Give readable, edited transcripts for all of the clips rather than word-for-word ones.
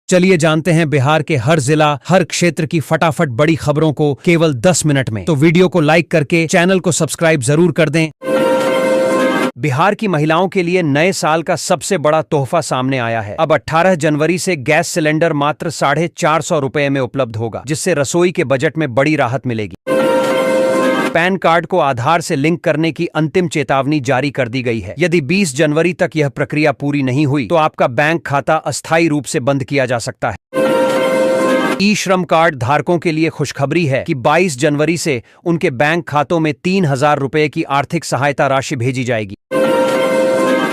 चलिए जानते हैं बिहार के हर जिला, हर क्षेत्र की फटाफट बड़ी खबरों को केवल 10 मिनट में। तो वीडियो को लाइक करके चैनल को सब्सक्राइब जरूर कर दें। बिहार की महिलाओं के लिए नए साल का सबसे बड़ा तोहफा सामने आया है। अब 18 जनवरी से गैस सिलेंडर मात्र 450 रुपए में उपलब्ध होगा, जिससे रसोई के बजट में बड़ी राहत मिलेगी। पैन कार्ड को आधार से लिंक करने की अंतिम चेतावनी जारी कर दी गई है। यदि 20 जनवरी तक यह प्रक्रिया पूरी नहीं हुई तो आपका बैंक खाता अस्थायी रूप से बंद किया जा सकता है। ई श्रम कार्ड धारकों के लिए खुशखबरी है कि 22 जनवरी से उनके बैंक खातों में 3000 रुपए की आर्थिक सहायता राशि भेजी जाएगी।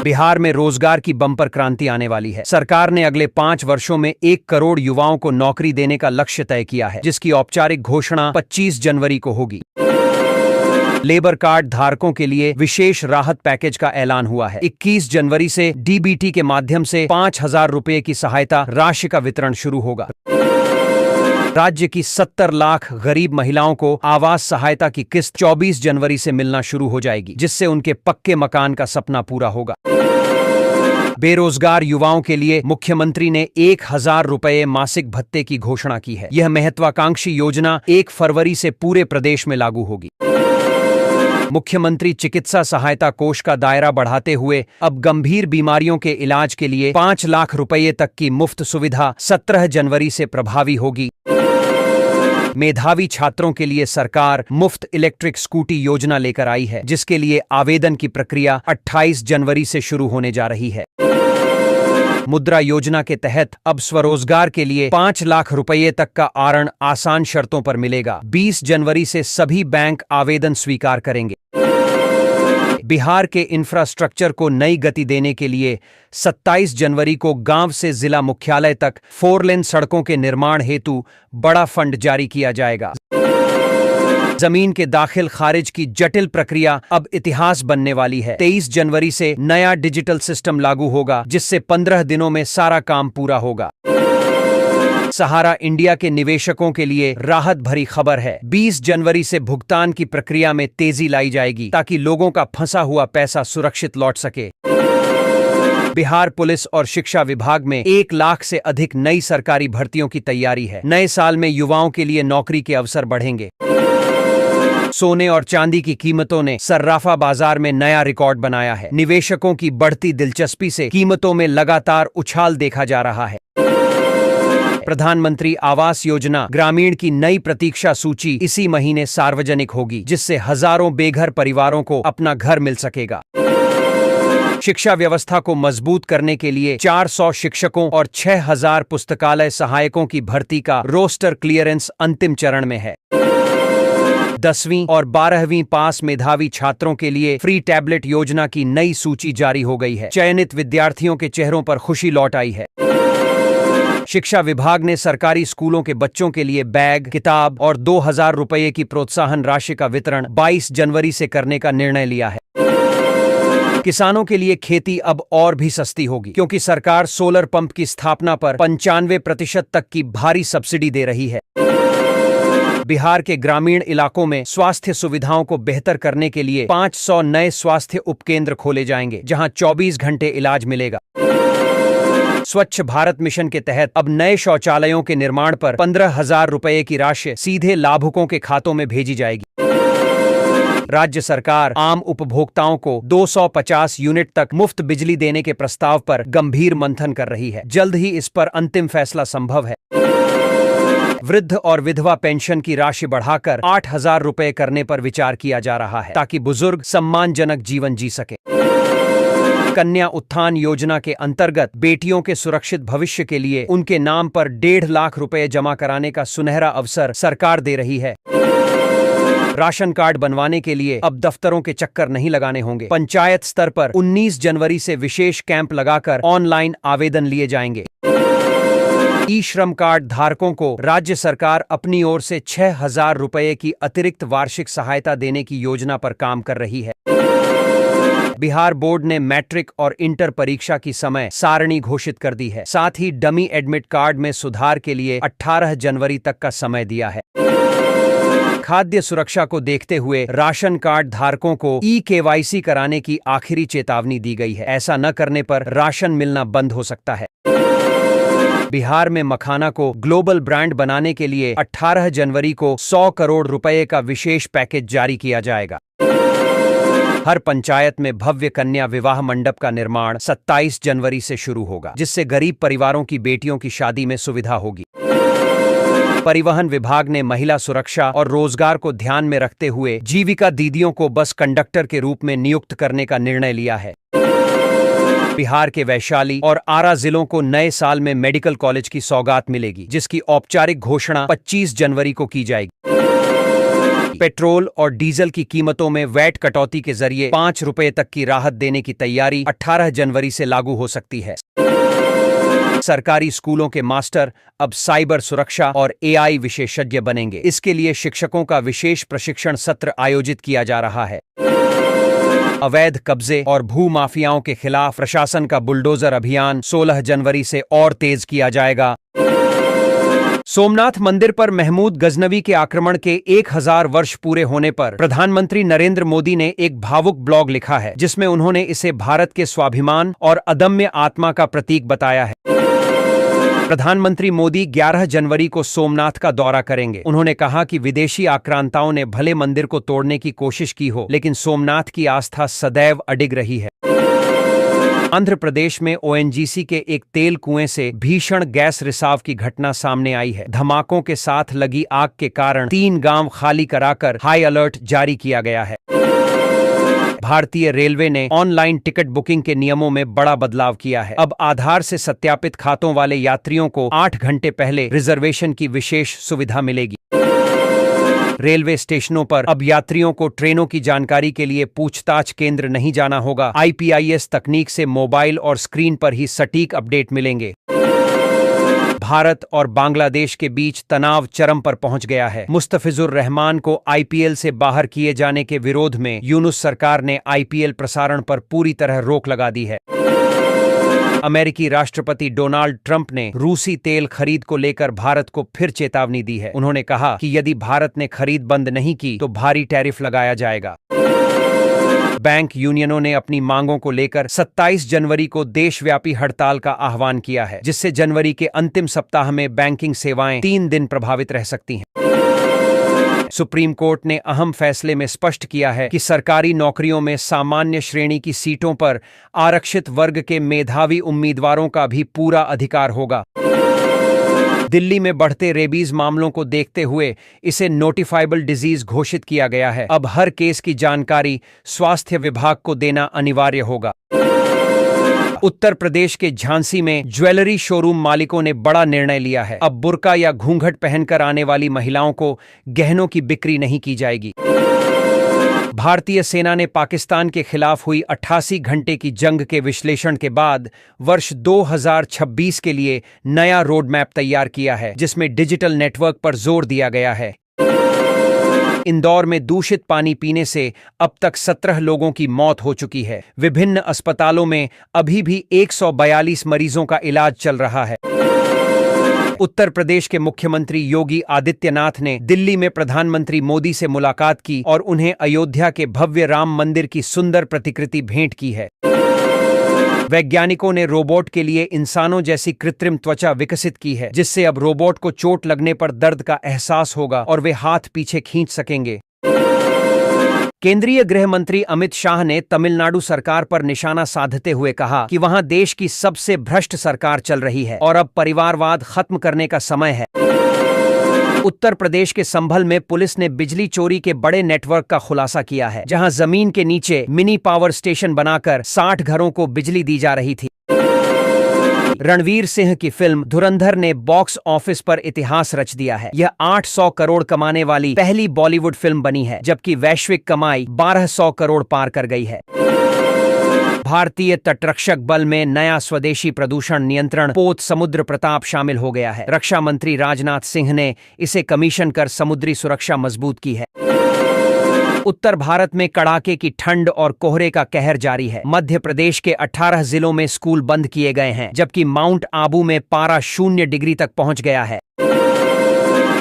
बिहार में रोजगार की बम्पर क्रांति आने वाली है। सरकार ने अगले 5 वर्षों में 1 करोड़ युवाओं को नौकरी देने का लक्ष्य तय किया है, जिसकी औपचारिक घोषणा 25 जनवरी को होगी। लेबर कार्ड धारकों के लिए विशेष राहत पैकेज का ऐलान हुआ है। 21 जनवरी से डीबीटी के माध्यम से 5000 रुपए की सहायता राशि का वितरण शुरू होगा। राज्य की 70 लाख गरीब महिलाओं को आवास सहायता की किस्त 24 जनवरी से मिलना शुरू हो जाएगी, जिससे उनके पक्के मकान का सपना पूरा होगा। बेरोजगार युवाओं के लिए मुख्यमंत्री ने 1000 रुपए मासिक भत्ते की घोषणा की है। यह महत्वाकांक्षी योजना 1 फरवरी से पूरे प्रदेश में लागू होगी। मुख्यमंत्री चिकित्सा सहायता कोष का दायरा बढ़ाते हुए अब गंभीर बीमारियों के इलाज के लिए 5 लाख रुपए तक की मुफ्त सुविधा 17 जनवरी से प्रभावी होगी। मेधावी छात्रों के लिए सरकार मुफ्त इलेक्ट्रिक स्कूटी योजना लेकर आई है, जिसके लिए आवेदन की प्रक्रिया 28 जनवरी से शुरू होने जा रही है। मुद्रा योजना के तहत अब स्वरोजगार के लिए 5 लाख रुपए तक का ऋण आसान शर्तों पर मिलेगा। 20 जनवरी से सभी बैंक आवेदन स्वीकार करेंगे। बिहार के इंफ्रास्ट्रक्चर को नई गति देने के लिए 27 जनवरी को गांव से जिला मुख्यालय तक 4 लेन सड़कों के निर्माण हेतु बड़ा फंड जारी किया जाएगा। जमीन के दाखिल खारिज की जटिल प्रक्रिया अब इतिहास बनने वाली है। 23 जनवरी से नया डिजिटल सिस्टम लागू होगा, जिससे 15 दिनों में सारा काम पूरा होगा। सहारा इंडिया के निवेशकों के लिए राहत भरी खबर है। 20 जनवरी से भुगतान की प्रक्रिया में तेजी लाई जाएगी, ताकि लोगों का फंसा हुआ पैसा सुरक्षित लौट सके। बिहार पुलिस और शिक्षा विभाग में 1 लाख से अधिक नई सरकारी भर्तियों की तैयारी है। नए साल में युवाओं के लिए नौकरी के अवसर बढ़ेंगे। सोने और चांदी की कीमतों ने सर्राफा बाजार में नया रिकॉर्ड बनाया है। निवेशकों की बढ़ती दिलचस्पी से कीमतों में लगातार उछाल देखा जा रहा है। प्रधानमंत्री आवास योजना ग्रामीण की नई प्रतीक्षा सूची इसी महीने सार्वजनिक होगी, जिससे हजारों बेघर परिवारों को अपना घर मिल सकेगा। शिक्षा व्यवस्था को मजबूत करने के लिए 400 शिक्षकों और 6000 पुस्तकालय सहायकों की भर्ती का रोस्टर क्लियरेंस अंतिम चरण में है। 10वीं और 12वीं पास मेधावी छात्रों के लिए फ्री टैबलेट योजना की नई सूची जारी हो गई है। चयनित विद्यार्थियों के चेहरों पर खुशी लौट आई है। शिक्षा विभाग ने सरकारी स्कूलों के बच्चों के लिए बैग, किताब और 2000 रुपए की प्रोत्साहन राशि का वितरण 22 जनवरी से करने का निर्णय लिया है। किसानों के लिए खेती अब और भी सस्ती होगी, क्योंकि सरकार सोलर पंप की स्थापना पर 95% तक की भारी सब्सिडी दे रही है। बिहार के ग्रामीण इलाकों में स्वास्थ्य सुविधाओं को बेहतर करने के लिए 500 नए स्वास्थ्य उपकेंद्र खोले जाएंगे, जहां 24 घंटे इलाज मिलेगा। स्वच्छ भारत मिशन के तहत अब नए शौचालयों के निर्माण पर 15,000 रुपए की राशि सीधे लाभुकों के खातों में भेजी जाएगी। राज्य सरकार आम उपभोक्ताओं को 250 यूनिट तक मुफ्त बिजली देने के प्रस्ताव पर गंभीर मंथन कर रही है। जल्द ही इस पर अंतिम फैसला संभव है। वृद्ध और विधवा पेंशन की राशि बढ़ाकर 8000 रुपए करने पर विचार किया जा रहा है, ताकि बुजुर्ग सम्मानजनक जीवन जी सके। कन्या उत्थान योजना के अंतर्गत बेटियों के सुरक्षित भविष्य के लिए उनके नाम पर 1.5 लाख रुपए जमा कराने का सुनहरा अवसर सरकार दे रही है। राशन कार्ड बनवाने के लिए अब दफ्तरों के चक्कर नहीं लगाने होंगे। पंचायत स्तर पर 19 जनवरी से विशेष कैंप लगाकर ऑनलाइन आवेदन लिए जाएंगे। ई श्रम कार्ड धारकों को राज्य सरकार अपनी ओर से 6000 रुपए की अतिरिक्त वार्षिक सहायता देने की योजना पर काम कर रही है। बिहार बोर्ड ने मैट्रिक और इंटर परीक्षा की समय सारणी घोषित कर दी है। साथ ही डमी एडमिट कार्ड में सुधार के लिए 18 जनवरी तक का समय दिया है। खाद्य सुरक्षा को देखते हुए राशन कार्ड धारकों को ई-केवाईसी कराने की आखिरी चेतावनी दी गई है। ऐसा न करने पर राशन मिलना बंद हो सकता है। बिहार में मखाना को ग्लोबल ब्रांड बनाने के लिए 18 जनवरी को 100 करोड़ रुपए का विशेष पैकेज जारी किया जाएगा। हर पंचायत में भव्य कन्या विवाह मंडप का निर्माण 27 जनवरी से शुरू होगा, जिससे गरीब परिवारों की बेटियों की शादी में सुविधा होगी। परिवहन विभाग ने महिला सुरक्षा और रोजगार को ध्यान में रखते हुए जीविका दीदियों को बस कंडक्टर के रूप में नियुक्त करने का निर्णय लिया है। बिहार के वैशाली और आरा जिलों को नए साल में मेडिकल कॉलेज की सौगात मिलेगी, जिसकी औपचारिक घोषणा 25 जनवरी को की जाएगी। पेट्रोल और डीजल की कीमतों में वैट कटौती के जरिए 5 रुपए तक की राहत देने की तैयारी 18 जनवरी से लागू हो सकती है। सरकारी स्कूलों के मास्टर अब साइबर सुरक्षा और एआई विशेषज्ञ बनेंगे। इसके लिए शिक्षकों का विशेष प्रशिक्षण सत्र आयोजित किया जा रहा है। अवैध कब्जे और भू माफियाओं के खिलाफ प्रशासन का बुलडोजर अभियान 16 जनवरी से और तेज किया जाएगा। सोमनाथ मंदिर पर महमूद गजनवी के आक्रमण के 1000 वर्ष पूरे होने पर प्रधानमंत्री नरेंद्र मोदी ने एक भावुक ब्लॉग लिखा है, जिसमें उन्होंने इसे भारत के स्वाभिमान और अदम्य आत्मा का प्रतीक बताया है। प्रधानमंत्री मोदी 11 जनवरी को सोमनाथ का दौरा करेंगे। उन्होंने कहा कि विदेशी आक्रांताओं ने भले मंदिर को तोड़ने की कोशिश की हो, लेकिन सोमनाथ की आस्था सदैव अडिग रही है। आंध्र प्रदेश में ओएनजीसी के एक तेल कुएं से भीषण गैस रिसाव की घटना सामने आई है। धमाकों के साथ लगी आग के कारण 3 गांव खाली कराकर हाई अलर्ट जारी किया गया है। भारतीय रेलवे ने ऑनलाइन टिकट बुकिंग के नियमों में बड़ा बदलाव किया है। अब आधार से सत्यापित खातों वाले यात्रियों को 8 घंटे पहले रिजर्वेशन की विशेष सुविधा मिलेगी। रेलवे स्टेशनों पर अब यात्रियों को ट्रेनों की जानकारी के लिए पूछताछ केंद्र नहीं जाना होगा। आईपीआईएस तकनीक से मोबाइल और स्क्रीन पर ही सटीक अपडेट मिलेंगे। भारत और बांग्लादेश के बीच तनाव चरम पर पहुंच गया है। मुस्तफिजुर रहमान को आईपीएल से बाहर किए जाने के विरोध में यूनुस सरकार ने आईपीएल प्रसारण पर पूरी तरह रोक लगा दी है। अमेरिकी राष्ट्रपति डोनाल्ड ट्रंप ने रूसी तेल खरीद को लेकर भारत को फिर चेतावनी दी है। उन्होंने कहा कि यदि भारत ने खरीद बंद नहीं की तो भारी टैरिफ लगाया जाएगा। बैंक यूनियनों ने अपनी मांगों को लेकर 27 जनवरी को देशव्यापी हड़ताल का आह्वान किया है, जिससे जनवरी के अंतिम सप्ताह में बैंकिंग सेवाएं 3 दिन प्रभावित रह सकती हैं। सुप्रीम कोर्ट ने अहम फैसले में स्पष्ट किया है कि सरकारी नौकरियों में सामान्य श्रेणी की सीटों पर आरक्षित वर्ग के मेधावी उम्मीदवारों का भी पूरा अधिकार होगा। दिल्ली में बढ़ते रेबीज मामलों को देखते हुए इसे नोटिफाइबल डिजीज घोषित किया गया है। अब हर केस की जानकारी स्वास्थ्य विभाग को देना अनिवार्य होगा। उत्तर प्रदेश के झांसी में ज्वेलरी शोरूम मालिकों ने बड़ा निर्णय लिया है। अब बुर्का या घूंघट पहनकर आने वाली महिलाओं को गहनों की बिक्री नहीं की जाएगी। भारतीय सेना ने पाकिस्तान के खिलाफ हुई 88 घंटे की जंग के विश्लेषण के बाद वर्ष 2026 के लिए नया रोड मैप तैयार किया है, जिसमें डिजिटल नेटवर्क पर जोर दिया गया है। इंदौर में दूषित पानी पीने से अब तक 17 लोगों की मौत हो चुकी है। विभिन्न अस्पतालों में अभी भी 142 मरीजों का इलाज चल रहा है। उत्तर प्रदेश के मुख्यमंत्री योगी आदित्यनाथ ने दिल्ली में प्रधानमंत्री मोदी से मुलाकात की और उन्हें अयोध्या के भव्य राम मंदिर की सुंदर प्रतिकृति भेंट की है। वैज्ञानिकों ने रोबोट के लिए इंसानों जैसी कृत्रिम त्वचा विकसित की है, जिससे अब रोबोट को चोट लगने पर दर्द का एहसास होगा और वे हाथ पीछे खींच सकेंगे। केंद्रीय गृह मंत्री अमित शाह ने तमिलनाडु सरकार पर निशाना साधते हुए कहा कि वहां देश की सबसे भ्रष्ट सरकार चल रही है और अब परिवारवाद खत्म करने का समय है। उत्तर प्रदेश के संभल में पुलिस ने बिजली चोरी के बड़े नेटवर्क का खुलासा किया है, जहां जमीन के नीचे मिनी पावर स्टेशन बनाकर 60 घरों को बिजली दी जा रही थी। रणवीर सिंह की फिल्म धुरंधर ने बॉक्स ऑफिस पर इतिहास रच दिया है। यह 800 करोड़ कमाने वाली पहली बॉलीवुड फिल्म बनी है, जबकि वैश्विक कमाई 1200 करोड़ पार कर गई है। भारतीय तटरक्षक बल में नया स्वदेशी प्रदूषण नियंत्रण पोत समुद्र प्रताप शामिल हो गया है। रक्षा मंत्री राजनाथ सिंह ने इसे कमीशन कर समुद्री सुरक्षा मजबूत की है। उत्तर भारत में कड़ाके की ठंड और कोहरे का कहर जारी है। मध्य प्रदेश के 18 जिलों में स्कूल बंद किए गए हैं, जबकि माउंट आबू में पारा 0 डिग्री तक पहुंच गया है।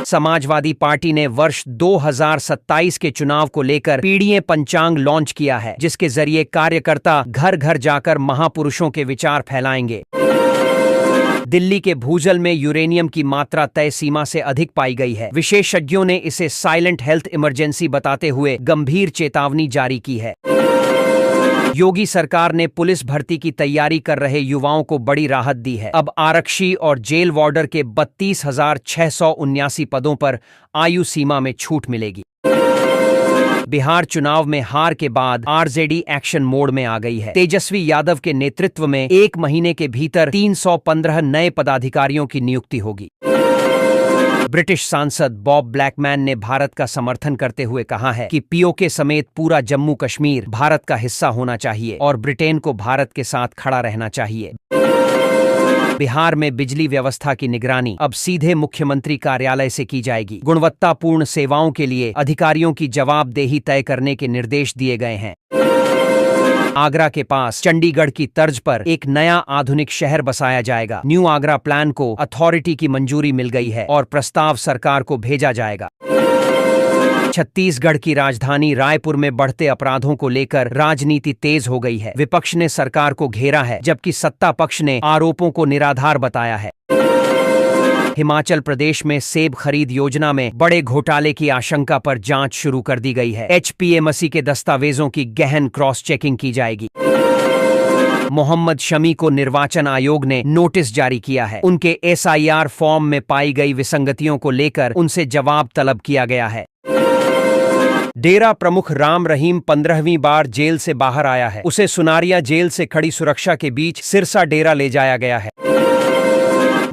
समाजवादी पार्टी ने वर्ष 2027 के चुनाव को लेकर पीडीए पंचांग लॉन्च किया है, जिसके जरिए कार्यकर्ता घर घर जाकर महापुरुषों के विचार फैलाएंगे। दिल्ली के भूजल में यूरेनियम की मात्रा तय सीमा से अधिक पाई गई है। विशेषज्ञों ने इसे साइलेंट हेल्थ इमरजेंसी बताते हुए गंभीर चेतावनी जारी की है। योगी सरकार ने पुलिस भर्ती की तैयारी कर रहे युवाओं को बड़ी राहत दी है। अब आरक्षी और जेल वार्डर के 32,679 पदों पर आयु सीमा में छूट मिलेगी। बिहार चुनाव में हार के बाद आरजेडी एक्शन मोड में आ गई है। तेजस्वी यादव के नेतृत्व में 1 महीने के भीतर 315 नए पदाधिकारियों की नियुक्ति होगी। ब्रिटिश सांसद बॉब ब्लैकमैन ने भारत का समर्थन करते हुए कहा है कि पीओके समेत पूरा जम्मू कश्मीर भारत का हिस्सा होना चाहिए और ब्रिटेन को भारत के साथ खड़ा रहना चाहिए। बिहार में बिजली व्यवस्था की निगरानी अब सीधे मुख्यमंत्री कार्यालय से की जाएगी। गुणवत्तापूर्ण सेवाओं के लिए अधिकारियों की जवाबदेही तय करने के निर्देश दिए गए हैं। आगरा के पास चंडीगढ़ की तर्ज पर एक नया आधुनिक शहर बसाया जाएगा। न्यू आगरा प्लान को अथॉरिटी की मंजूरी मिल गई है और प्रस्ताव सरकार को भेजा जाएगा। छत्तीसगढ़ की राजधानी रायपुर में बढ़ते अपराधों को लेकर राजनीति तेज हो गई है। विपक्ष ने सरकार को घेरा है, जबकि सत्ता पक्ष ने आरोपों को निराधार बताया है। हिमाचल प्रदेश में सेब खरीद योजना में बड़े घोटाले की आशंका पर जांच शुरू कर दी गई है। एचपीएमसी के दस्तावेजों की गहन क्रॉस चेकिंग की जाएगी। मोहम्मद शमी को निर्वाचन आयोग ने नोटिस जारी किया है। उनके एसआईआर फॉर्म में पाई गई विसंगतियों को लेकर उनसे जवाब तलब किया गया है। डेरा प्रमुख राम रहीम 15वीं बार जेल से बाहर आया है। उसे सुनारिया जेल से खड़ी सुरक्षा के बीच सिरसा डेरा ले जाया गया है।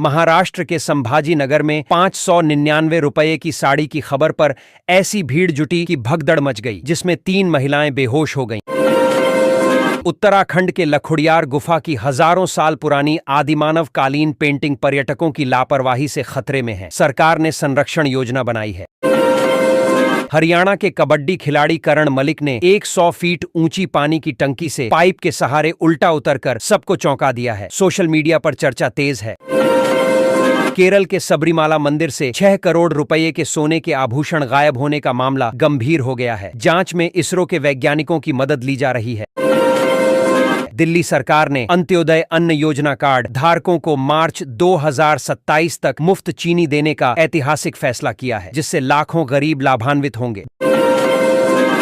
महाराष्ट्र के संभाजी नगर में 599 रुपये की साड़ी की खबर पर ऐसी भीड़ जुटी कि भगदड़ मच गई, जिसमें 3 महिलाएं बेहोश हो गईं। उत्तराखंड के लखुड़ियार गुफा की हजारों साल पुरानी आदिमानव कालीन पेंटिंग पर्यटकों की लापरवाही से खतरे में है। सरकार ने संरक्षण योजना बनाई है। हरियाणा के कबड्डी खिलाड़ी करण मलिक ने 100 फीट ऊंची पानी की टंकी से पाइप के सहारे उल्टा उतरकर सबको चौंका दिया है। सोशल मीडिया पर चर्चा तेज है। केरल के सबरीमाला मंदिर से 6 करोड़ रुपए के सोने के आभूषण गायब होने का मामला गंभीर हो गया है। जांच में इसरो के वैज्ञानिकों की मदद ली जा रही है। दिल्ली सरकार ने अंत्योदय अन्न योजना कार्ड धारकों को मार्च 2027 तक मुफ्त चीनी देने का ऐतिहासिक फैसला किया है, जिससे लाखों गरीब लाभान्वित होंगे।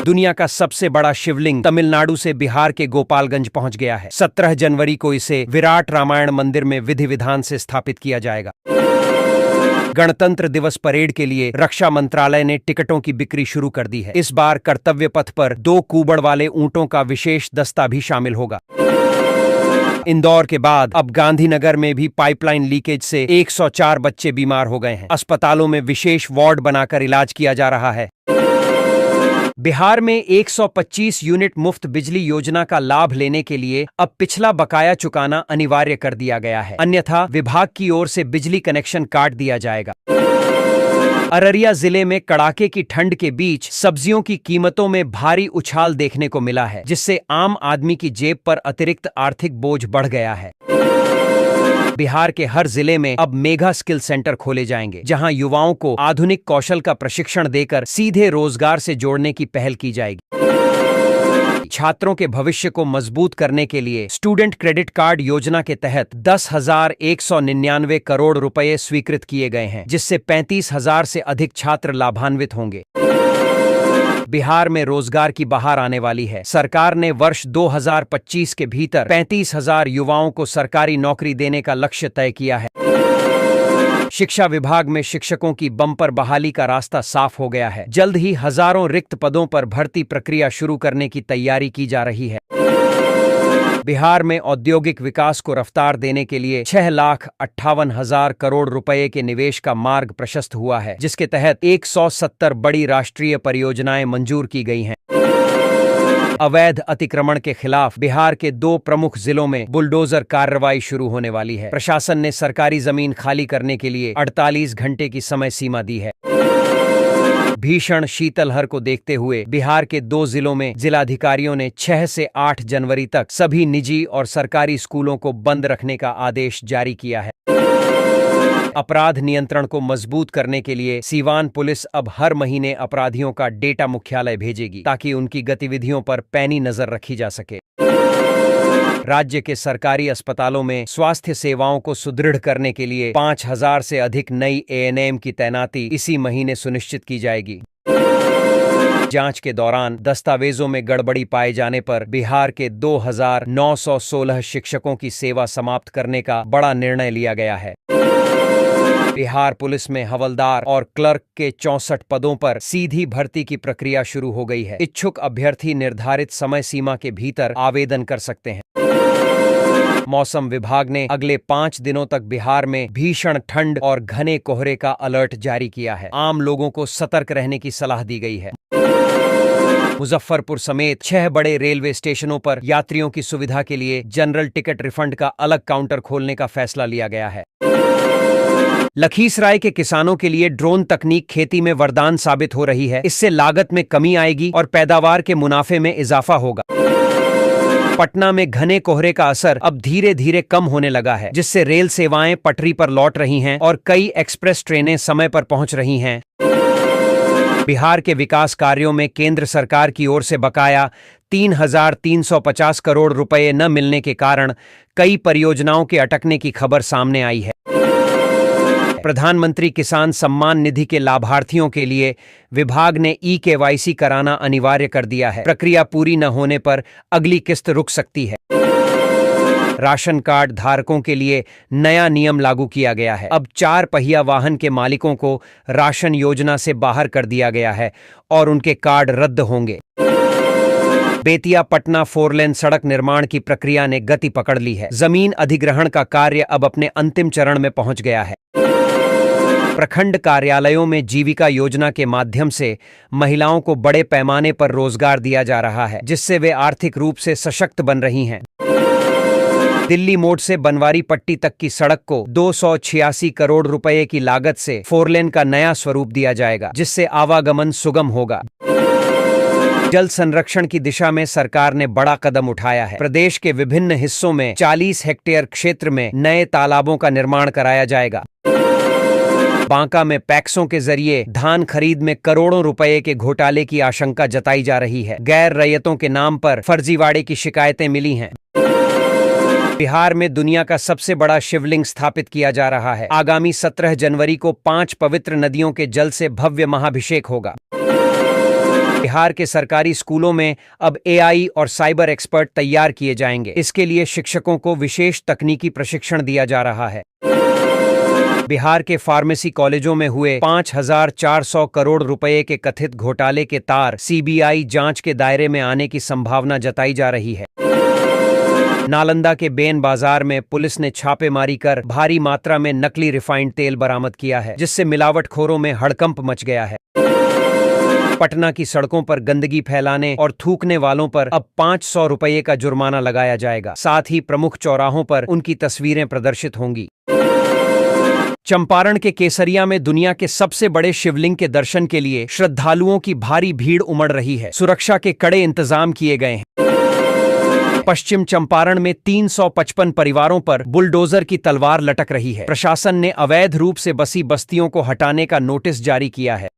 दुनिया का सबसे बड़ा शिवलिंग तमिलनाडु से बिहार के गोपालगंज पहुंच गया है। 17 जनवरी को इसे विराट रामायण मंदिर में विधि विधान से स्थापित किया जाएगा। गणतंत्र दिवस परेड के लिए रक्षा मंत्रालय ने टिकटों की बिक्री शुरू कर दी है। इस बार कर्तव्य पथ पर 2 कूबड़ वाले ऊंटों का विशेष दस्ता भी शामिल होगा। इंदौर के बाद अब गांधीनगर में भी पाइपलाइन लीकेज से 104 बच्चे बीमार हो गए हैं। अस्पतालों में विशेष वार्ड बनाकर इलाज किया जा रहा है। बिहार में 125 यूनिट मुफ्त बिजली योजना का लाभ लेने के लिए अब पिछला बकाया चुकाना अनिवार्य कर दिया गया है, अन्यथा विभाग की ओर से बिजली कनेक्शन काट दिया जाएगा। अररिया जिले में कड़ाके की ठंड के बीच सब्जियों की कीमतों में भारी उछाल देखने को मिला है, जिससे आम आदमी की जेब पर अतिरिक्त आर्थिक बोझ बढ़ गया है। बिहार के हर जिले में अब मेगा स्किल सेंटर खोले जाएंगे, जहां युवाओं को आधुनिक कौशल का प्रशिक्षण देकर सीधे रोजगार से जोड़ने की पहल की जाएगी। छात्रों के भविष्य को मजबूत करने के लिए स्टूडेंट क्रेडिट कार्ड योजना के तहत 10,199 करोड़ रुपए स्वीकृत किए गए हैं, जिससे 35,000 से अधिक छात्र लाभान्वित होंगे। बिहार में रोजगार की बहार आने वाली है। सरकार ने वर्ष 2025 के भीतर 35,000 युवाओं को सरकारी नौकरी देने का लक्ष्य तय किया है। शिक्षा विभाग में शिक्षकों की बम्पर बहाली का रास्ता साफ हो गया है। जल्द ही हजारों रिक्त पदों पर भर्ती प्रक्रिया शुरू करने की तैयारी की जा रही है। बिहार में औद्योगिक विकास को रफ्तार देने के लिए 6,58,000 करोड़ रुपए के निवेश का मार्ग प्रशस्त हुआ है, जिसके तहत 170 बड़ी राष्ट्रीय परियोजनाएं मंजूर की गई हैं। अवैध अतिक्रमण के खिलाफ बिहार के 2 प्रमुख जिलों में बुलडोजर कार्रवाई शुरू होने वाली है। प्रशासन ने सरकारी जमीन खाली करने के लिए 48 घंटे की समय सीमा दी है। भीषण शीतलहर को देखते हुए बिहार के 2 जिलों में जिलाधिकारियों ने 6 से 8 जनवरी तक सभी निजी और सरकारी स्कूलों को बंद रखने का आदेश जारी किया है। अपराध नियंत्रण को मजबूत करने के लिए सीवान पुलिस अब हर महीने अपराधियों का डेटा मुख्यालय भेजेगी, ताकि उनकी गतिविधियों पर पैनी नजर रखी जा सके। राज्य के सरकारी अस्पतालों में स्वास्थ्य सेवाओं को सुदृढ़ करने के लिए 5,000 से अधिक नई एएनएम की तैनाती इसी महीने सुनिश्चित की जाएगी। जांच के दौरान दस्तावेजों में गड़बड़ी पाए जाने पर बिहार के 2,916 शिक्षकों की सेवा समाप्त करने का बड़ा निर्णय लिया गया है। बिहार पुलिस में हवलदार और क्लर्क के 64 पदों पर सीधी भर्ती की प्रक्रिया शुरू हो गई है। इच्छुक अभ्यर्थी निर्धारित समय सीमा के भीतर आवेदन कर सकते हैं। मौसम विभाग ने अगले 5 दिनों तक बिहार में भीषण ठंड और घने कोहरे का अलर्ट जारी किया है। आम लोगों को सतर्क रहने की सलाह दी गई है। मुजफ्फरपुर समेत 6 बड़े रेलवे स्टेशनों पर यात्रियों की सुविधा के लिए जनरल टिकट रिफंड का अलग काउंटर खोलने का फैसला लिया गया है। लखीसराय के किसानों के लिए ड्रोन तकनीक खेती में वरदान साबित हो रही है। इससे लागत में कमी आएगी और पैदावार के मुनाफे में इजाफा होगा। पटना में घने कोहरे का असर अब धीरे धीरे कम होने लगा है, जिससे रेल सेवाएं पटरी पर लौट रही हैं और कई एक्सप्रेस ट्रेनें समय पर पहुंच रही हैं। बिहार के विकास कार्यों में केंद्र सरकार की ओर से बकाया 3,350 करोड़ रुपए न मिलने के कारण कई परियोजनाओं के अटकने की खबर सामने आई है। प्रधानमंत्री किसान सम्मान निधि के लाभार्थियों के लिए विभाग ने ई-केवाईसी कराना अनिवार्य कर दिया है। प्रक्रिया पूरी न होने पर अगली किस्त रुक सकती है। राशन कार्ड धारकों के लिए नया नियम लागू किया गया है। अब 4 पहिया वाहन के मालिकों को राशन योजना से बाहर कर दिया गया है और उनके कार्ड रद्द होंगे। बेतिया पटना 4 लेन सड़क निर्माण की प्रक्रिया ने गति पकड़ ली है। जमीन अधिग्रहण का कार्य अब अपने अंतिम चरण में पहुंच गया है। प्रखंड कार्यालयों में जीविका योजना के माध्यम से महिलाओं को बड़े पैमाने पर रोजगार दिया जा रहा है, जिससे वे आर्थिक रूप से सशक्त बन रही हैं। दिल्ली मोड़ से बनवारी पट्टी तक की सड़क को 286 करोड़ रुपए की लागत से 4 लेन का नया स्वरूप दिया जाएगा, जिससे आवागमन सुगम होगा। जल संरक्षण की दिशा में सरकार ने बड़ा कदम उठाया है। प्रदेश के विभिन्न हिस्सों में 40 हेक्टेयर क्षेत्र में नए तालाबों का निर्माण कराया जाएगा। बांका में पैक्सों के जरिए धान खरीद में करोड़ों रुपए के घोटाले की आशंका जताई जा रही है। गैर रैयतों के नाम पर फर्जीवाड़े की शिकायतें मिली हैं। बिहार में दुनिया का सबसे बड़ा शिवलिंग स्थापित किया जा रहा है। आगामी 17 जनवरी को 5 पवित्र नदियों के जल से भव्य महाभिषेक होगा। बिहार के सरकारी स्कूलों में अब एआई और साइबर एक्सपर्ट तैयार किए जाएंगे। इसके लिए शिक्षकों को विशेष तकनीकी प्रशिक्षण दिया जा रहा है। बिहार के फार्मेसी कॉलेजों में हुए 5,400 करोड़ रुपए के कथित घोटाले के तार सीबीआई जांच के दायरे में आने की संभावना जताई जा रही है। नालंदा के बेन बाजार में पुलिस ने छापेमारी कर भारी मात्रा में नकली रिफाइंड तेल बरामद किया है, जिससे मिलावटखोरों में हड़कंप मच गया है। पटना की सड़कों पर गंदगी फैलाने और थूकने वालों पर अब 500 रुपये का जुर्माना लगाया जाएगा। साथ ही प्रमुख चौराहों पर उनकी तस्वीरें प्रदर्शित होंगी। चंपारण के केसरिया में दुनिया के सबसे बड़े शिवलिंग के दर्शन के लिए श्रद्धालुओं की भारी भीड़ उमड़ रही है। सुरक्षा के कड़े इंतजाम किए गए हैं। पश्चिम चंपारण में 355 परिवारों पर बुलडोजर की तलवार लटक रही है। प्रशासन ने अवैध रूप से बसी बस्तियों को हटाने का नोटिस जारी किया है।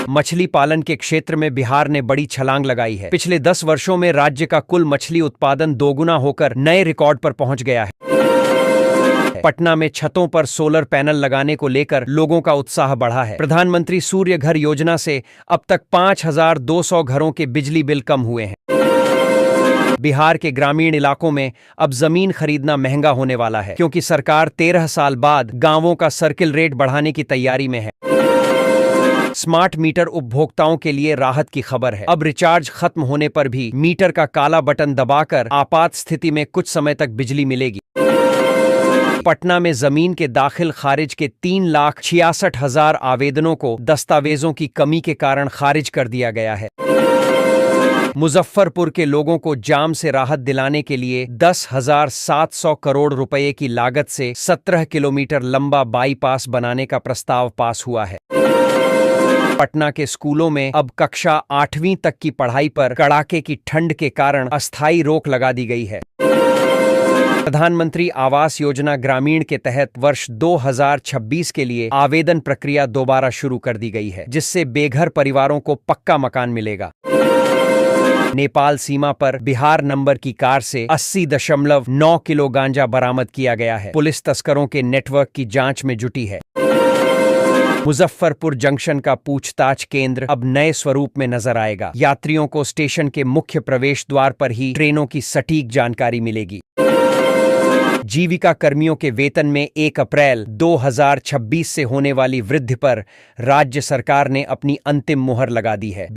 मछली पालन के क्षेत्र में बिहार ने बड़ी छलांग लगाई है। पिछले 10 वर्षों में राज्य का कुल मछली उत्पादन दोगुना होकर नए रिकॉर्ड पर पहुंच गया है। पटना में छतों पर सोलर पैनल लगाने को लेकर लोगों का उत्साह बढ़ा है। प्रधानमंत्री सूर्य घर योजना से अब तक 5,200 घरों के बिजली बिल कम हुए हैं। बिहार के ग्रामीण इलाकों में अब जमीन खरीदना महंगा होने वाला है, क्योंकि सरकार 13 साल बाद गांवों का सर्किल रेट बढ़ाने की तैयारी में है। स्मार्ट मीटर उपभोक्ताओं के लिए राहत की खबर है। अब रिचार्ज खत्म होने पर भी मीटर का काला बटन दबाकर आपात स्थिति में कुछ समय तक बिजली मिलेगी। पटना में जमीन के दाखिल खारिज के 3,66,000 आवेदनों को दस्तावेजों की कमी के कारण खारिज कर दिया गया है। मुजफ्फरपुर के लोगों को जाम से राहत दिलाने के लिए 10,700 करोड़ रुपए की लागत से 17 किलोमीटर लंबा बाईपास बनाने का प्रस्ताव पास हुआ है। पटना के स्कूलों में अब कक्षा 8वीं तक की पढ़ाई पर कड़ाके की ठंड के कारण अस्थायी रोक लगा दी गई है। प्रधानमंत्री आवास योजना ग्रामीण के तहत वर्ष 2026 के लिए आवेदन प्रक्रिया दोबारा शुरू कर दी गई है, जिससे बेघर परिवारों को पक्का मकान मिलेगा। नेपाल सीमा पर बिहार नंबर की कार से 80.9 किलो गांजा बरामद किया गया है। पुलिस तस्करों के नेटवर्क की जांच में जुटी है। मुजफ्फरपुर जंक्शन का पूछताछ केंद्र अब नए स्वरूप में नजर आएगा। यात्रियों को स्टेशन के मुख्य प्रवेश द्वार पर ही ट्रेनों की सटीक जानकारी मिलेगी। जीविका कर्मियों के वेतन में 1 अप्रैल 2026 से होने वाली वृद्धि पर राज्य सरकार ने अपनी अंतिम मुहर लगा दी है।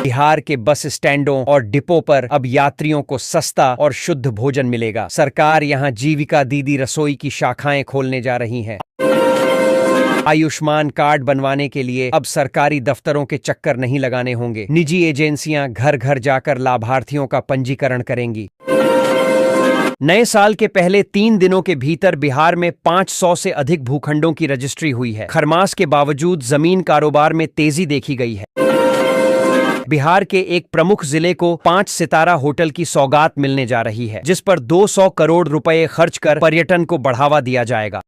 बिहार के बस स्टैंडों और डिपो पर अब यात्रियों को सस्ता और शुद्ध भोजन मिलेगा। सरकार यहां जीविका दीदी रसोई की शाखाएं खोलने जा रही है। आयुष्मान कार्ड बनवाने के लिए अब सरकारी दफ्तरों के चक्कर नहीं लगाने होंगे। निजी एजेंसियां घर घर जाकर लाभार्थियों का पंजीकरण करेंगी। नए साल के पहले 3 दिनों के भीतर बिहार में 500 से अधिक भूखंडों की रजिस्ट्री हुई है। खरमास के बावजूद जमीन कारोबार में तेजी देखी गई है। बिहार के एक प्रमुख जिले को 5 सितारा होटल की सौगात मिलने जा रही है, जिस पर 200 करोड़ रुपए खर्च कर पर्यटन को बढ़ावा दिया जाएगा।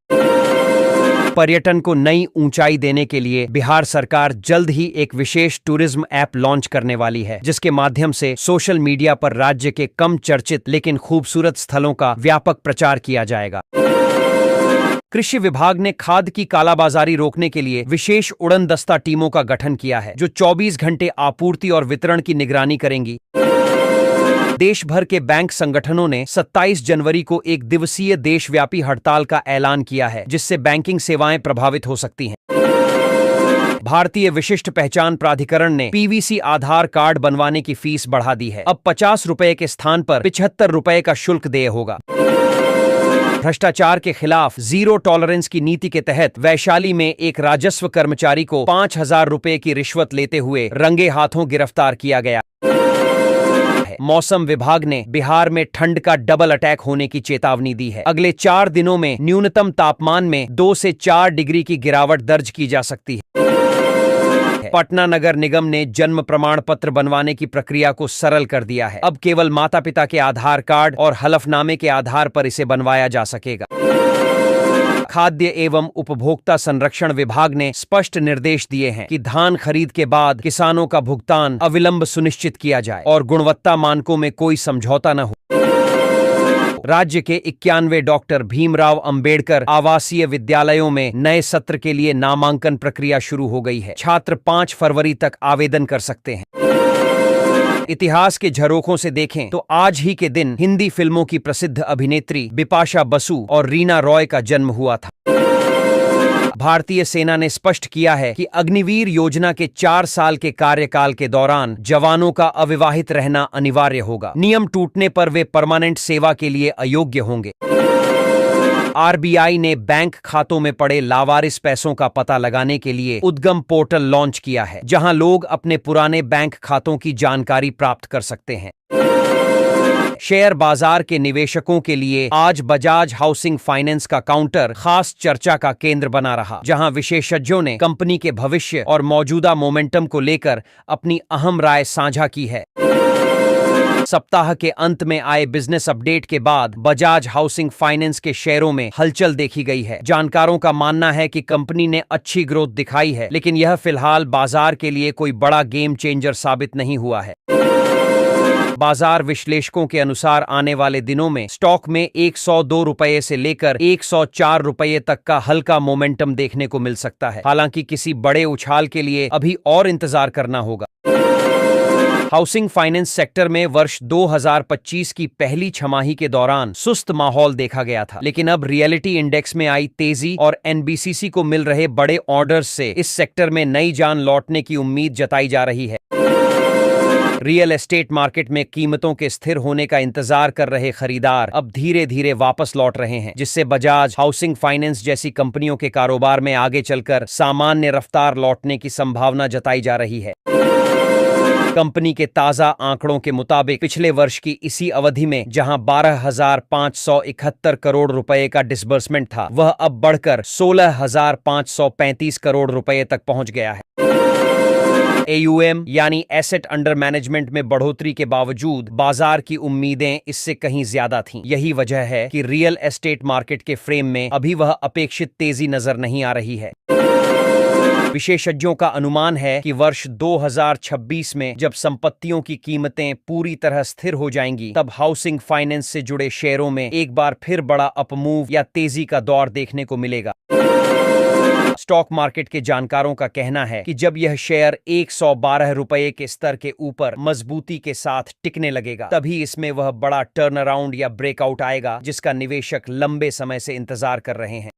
पर्यटन को नई ऊंचाई देने के लिए बिहार सरकार जल्द ही एक विशेष टूरिज्म ऐप लॉन्च करने वाली है, जिसके माध्यम से सोशल मीडिया पर राज्य के कम चर्चित लेकिन खूबसूरत स्थलों का व्यापक प्रचार किया जाएगा। कृषि विभाग ने खाद की कालाबाजारी रोकने के लिए विशेष उड़न दस्ता टीमों का गठन किया है, जो 24 घंटे आपूर्ति और वितरण की निगरानी करेंगी। देश भर के बैंक संगठनों ने 27 जनवरी को एक दिवसीय देशव्यापी हड़ताल का ऐलान किया है, जिससे बैंकिंग सेवाएं प्रभावित हो सकती हैं। भारतीय विशिष्ट पहचान प्राधिकरण ने पीवीसी आधार कार्ड बनवाने की फीस बढ़ा दी है। अब 50 रुपए के स्थान पर 75 रुपए का शुल्क देय होगा। भ्रष्टाचार के खिलाफ जीरो टॉलरेंस की नीति के तहत वैशाली में एक राजस्व कर्मचारी को 5,000 रुपए की रिश्वत लेते हुए रंगे हाथों गिरफ्तार किया गया। मौसम विभाग ने बिहार में ठंड का डबल अटैक होने की चेतावनी दी है। अगले 4 दिनों में न्यूनतम तापमान में 2 से 4 डिग्री की गिरावट दर्ज की जा सकती है। पटना नगर निगम ने जन्म प्रमाण पत्र बनवाने की प्रक्रिया को सरल कर दिया है। अब केवल माता पिता के आधार कार्ड और हलफनामे के आधार पर इसे बनवाया जा सकेगा। खाद्य एवं उपभोक्ता संरक्षण विभाग ने स्पष्ट निर्देश दिए हैं कि धान खरीद के बाद किसानों का भुगतान अविलंब सुनिश्चित किया जाए और गुणवत्ता मानकों में कोई समझौता न हो। राज्य के 91 डॉक्टर भीमराव अंबेडकर आवासीय विद्यालयों में नए सत्र के लिए नामांकन प्रक्रिया शुरू हो गई है। छात्र 5 फरवरी तक आवेदन कर सकते हैं। इतिहास के झरोखों से देखें तो आज ही के दिन हिंदी फिल्मों की प्रसिद्ध अभिनेत्री बिपाशा बसु और रीना रॉय का जन्म हुआ था। भारतीय सेना ने स्पष्ट किया है कि अग्निवीर योजना के 4 साल के कार्यकाल के दौरान जवानों का अविवाहित रहना अनिवार्य होगा। नियम टूटने पर वे परमानेंट सेवा के लिए अयोग्य होंगे। आरबीआई ने बैंक खातों में पड़े लावारिस पैसों का पता लगाने के लिए उद्गम पोर्टल लॉन्च किया है, जहां लोग अपने पुराने बैंक खातों की जानकारी प्राप्त कर सकते हैं। शेयर बाजार के निवेशकों के लिए आज बजाज हाउसिंग फाइनेंस का काउंटर खास चर्चा का केंद्र बना रहा, जहां विशेषज्ञों ने कंपनी के भविष्य और मौजूदा मोमेंटम को लेकर अपनी अहम राय साझा की है। सप्ताह के अंत में आए बिजनेस अपडेट के बाद बजाज हाउसिंग फाइनेंस के शेयरों में हलचल देखी गई है। जानकारों का मानना है कि कंपनी ने अच्छी ग्रोथ दिखाई है, लेकिन यह फिलहाल बाजार के लिए कोई बड़ा गेम चेंजर साबित नहीं हुआ है। बाजार विश्लेषकों के अनुसार आने वाले दिनों में स्टॉक में 102 रुपये से लेकर 104 रुपये तक का हल्का मोमेंटम देखने को मिल सकता है। हालांकि किसी बड़े उछाल के लिए अभी और इंतजार करना होगा। हाउसिंग फाइनेंस सेक्टर में वर्ष 2025 की पहली छमाही के दौरान सुस्त माहौल देखा गया था, लेकिन अब रियलिटी इंडेक्स में आई तेजी और एनबीसीसी को मिल रहे बड़े ऑर्डर्स से इस सेक्टर में नई जान लौटने की उम्मीद जताई जा रही है। रियल एस्टेट मार्केट में कीमतों के स्थिर होने का इंतजार कर रहे खरीदार अब धीरे धीरे वापस लौट रहे हैं, जिससे बजाज हाउसिंग फाइनेंस जैसी कंपनियों के कारोबार में आगे चलकर सामान्य रफ्तार लौटने की संभावना जताई जा रही है। कंपनी के ताजा आंकड़ों के मुताबिक पिछले वर्ष की इसी अवधि में जहां 12,571 करोड़ रुपए का डिसबर्समेंट था, वह अब बढ़कर 16,535 करोड़ रुपए तक पहुंच गया है। AUM यानी एसेट अंडर मैनेजमेंट में बढ़ोतरी के बावजूद बाजार की उम्मीदें इससे कहीं ज्यादा थीं। यही वजह है कि रियल एस्टेट मार्केट के फ्रेम में अभी वह अपेक्षित तेजी नजर नहीं आ रही है। विशेषज्ञों का अनुमान है कि वर्ष 2026 में जब संपत्तियों की कीमतें पूरी तरह स्थिर हो जाएंगी, तब हाउसिंग फाइनेंस से जुड़े शेयरों में एक बार फिर बड़ा अपमूव या तेजी का दौर देखने को मिलेगा। स्टॉक मार्केट के जानकारों का कहना है कि जब यह शेयर 112 रुपए के स्तर के ऊपर मजबूती के साथ टिकने लगेगा, तभी इसमें वह बड़ा टर्न अराउंड या ब्रेकआउट आएगा जिसका निवेशक लंबे समय से इंतजार कर रहे हैं।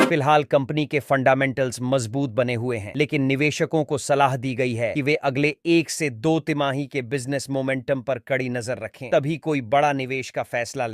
फिलहाल कंपनी के फंडामेंटल्स मजबूत बने हुए हैं, लेकिन निवेशकों को सलाह दी गई है कि वे अगले 1 से 2 तिमाही के बिजनेस मोमेंटम पर कड़ी नजर रखें, तभी कोई बड़ा निवेश का फैसला लें।